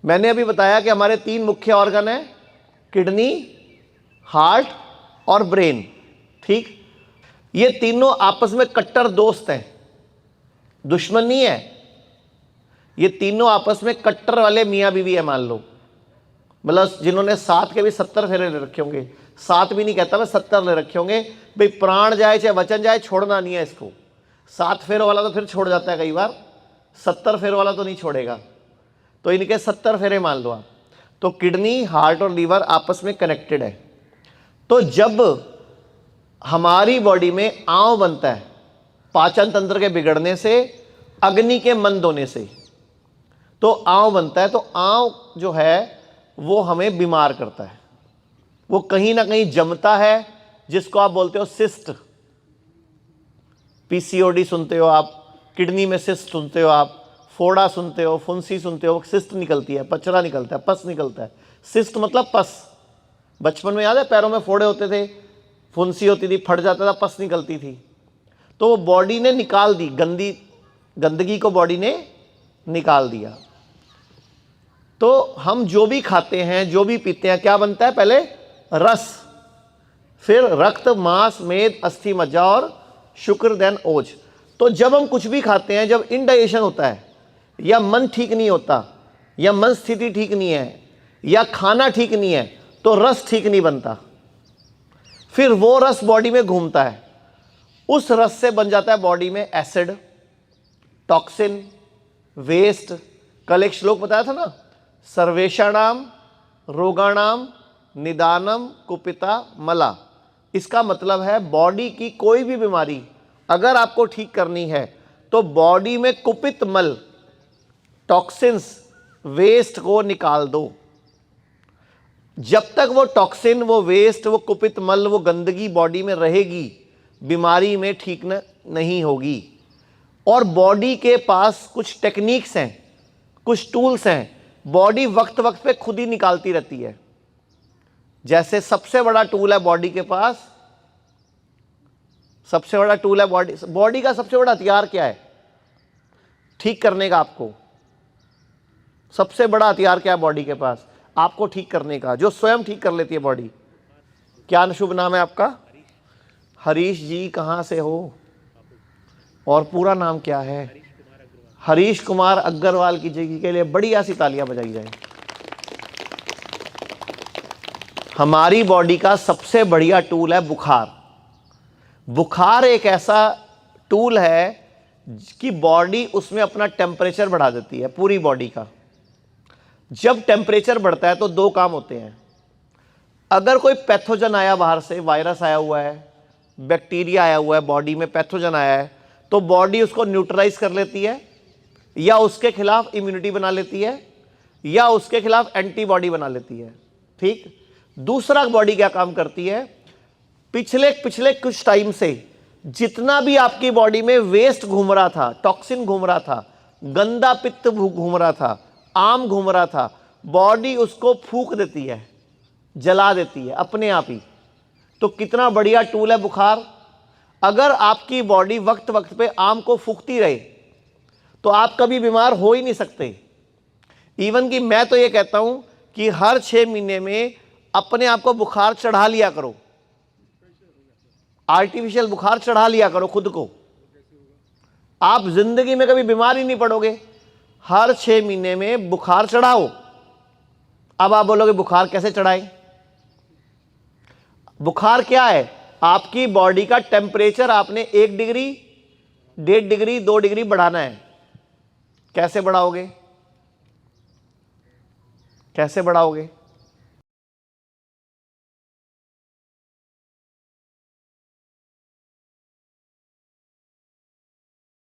मैंने अभी बताया कि हमारे 3 मुख्य ऑर्गन हैं, किडनी, हार्ट और ब्रेन। ठीक, ये तीनों आपस में कट्टर दोस्त हैं, दुश्मन नहीं है। ये तीनों आपस में कट्टर वाले मियाँ बीवी है मान लो, मतलब जिन्होंने 7 के भी 70 फेरे ले रखे होंगे। 7 भी नहीं कहता मैं, 70 ले रखे होंगे। भाई प्राण जाए चाहे वचन जाए, छोड़ना नहीं है इसको। 7 फेरों वाला तो फिर छोड़ जाता है कई बार, 70 फेरों वाला तो नहीं छोड़ेगा। तो इनके 70 फेरे मान लो आप। तो किडनी, हार्ट और लीवर आपस में कनेक्टेड है। तो जब हमारी बॉडी में आंव बनता है, पाचन तंत्र के बिगड़ने से, अग्नि के मंद होने से, तो आंव बनता है। तो आंव जो है वो हमें बीमार करता है। वो कहीं ना कहीं जमता है, जिसको आप बोलते हो सिस्ट। पीसीओडी सुनते हो आप, किडनी में सिस्ट सुनते हो आप, फोड़ा सुनते हो, फुंसी सुनते हो। सिस्ट निकलती है, पचरा निकलता है, पस निकलता है। सिस्ट मतलब पस। बचपन में याद है पैरों में फोड़े होते थे, फुंसी होती थी, फट जाता था, पस निकलती थी। तो वो बॉडी ने निकाल दी, गंदगी को बॉडी ने निकाल दिया। तो हम जो भी खाते हैं, जो भी पीते हैं, क्या बनता है? पहले रस, फिर रक्त, मांस, मेद, अस्थि, मज्जा और शुक्र, देन ओज। तो जब हम कुछ भी खाते हैं, जब इनडाइजेशन होता है, या मन ठीक नहीं होता, या मन स्थिति ठीक नहीं है, या खाना ठीक नहीं है, तो रस ठीक नहीं बनता। फिर वो रस बॉडी में घूमता है, उस रस से बन जाता है बॉडी में एसिड, टॉक्सिन, वेस्ट। कल एक श्लोक बताया था ना, सर्वेषाणाम रोगाणाम निदानम कुपिता मला। इसका मतलब है बॉडी की कोई भी बीमारी अगर आपको ठीक करनी है तो बॉडी में कुपित मल, टॉक्सिन्स, वेस्ट को निकाल दो। जब तक वो टॉक्सिन, वो वेस्ट, वो कुपित मल, वो गंदगी बॉडी में रहेगी, बीमारी में ठीक नहीं होगी। और बॉडी के पास कुछ टेक्निक्स हैं, कुछ टूल्स हैं, बॉडी वक्त वक्त पे खुद ही निकालती रहती है। जैसे सबसे बड़ा टूल है बॉडी के पास, सबसे बड़ा टूल है बॉडी का सबसे बड़ा हथियार क्या है ठीक करने का? आपको सबसे बड़ा हथियार क्या है बॉडी के पास आपको ठीक करने का, जो स्वयं ठीक कर लेती है बॉडी? क्या शुभ नाम है आपका? हरीश जी। कहाँ से हो और पूरा नाम क्या है? हरीश कुमार अग्रवाल की जी के लिए बड़ी ऐसी तालियां बजाई जाए। हमारी बॉडी का सबसे बढ़िया टूल है बुखार। बुखार एक ऐसा टूल है कि बॉडी उसमें अपना टेम्परेचर बढ़ा देती है, पूरी बॉडी का। जब टेम्परेचर बढ़ता है तो 2 काम होते हैं। अगर कोई पैथोजन आया बाहर से, वायरस आया हुआ है, बैक्टीरिया आया हुआ है, बॉडी में पैथोजन आया है, तो बॉडी उसको न्यूट्रलाइज कर लेती है, या उसके खिलाफ इम्यूनिटी बना लेती है, या उसके खिलाफ एंटीबॉडी बना लेती है। ठीक। दूसरा बॉडी क्या काम करती है? पिछले कुछ टाइम से जितना भी आपकी बॉडी में वेस्ट घूम रहा था, टॉक्सिन घूम रहा था, गंदा पित्त घूम रहा था, आम घूम रहा था, बॉडी उसको फूंक देती है, जला देती है अपने आप ही। तो कितना बढ़िया टूल है बुखार। अगर आपकी बॉडी वक्त वक्त पे आम को फूंकती रहे तो आप कभी बीमार हो ही नहीं सकते। इवन कि मैं तो ये कहता हूं कि हर 6 महीने में अपने आप को बुखार चढ़ा लिया करो, आर्टिफिशियल बुखार चढ़ा लिया करो खुद को, आप जिंदगी में कभी बीमार ही नहीं पड़ोगे। हर 6 महीने में बुखार चढ़ाओ। अब आप बोलोगे बुखार कैसे चढ़ाएं? बुखार क्या है? आपकी बॉडी का टेम्परेचर आपने 1 डिग्री, 1.5 डिग्री, 2 डिग्री बढ़ाना है। कैसे बढ़ाओगे? कैसे बढ़ाओगे?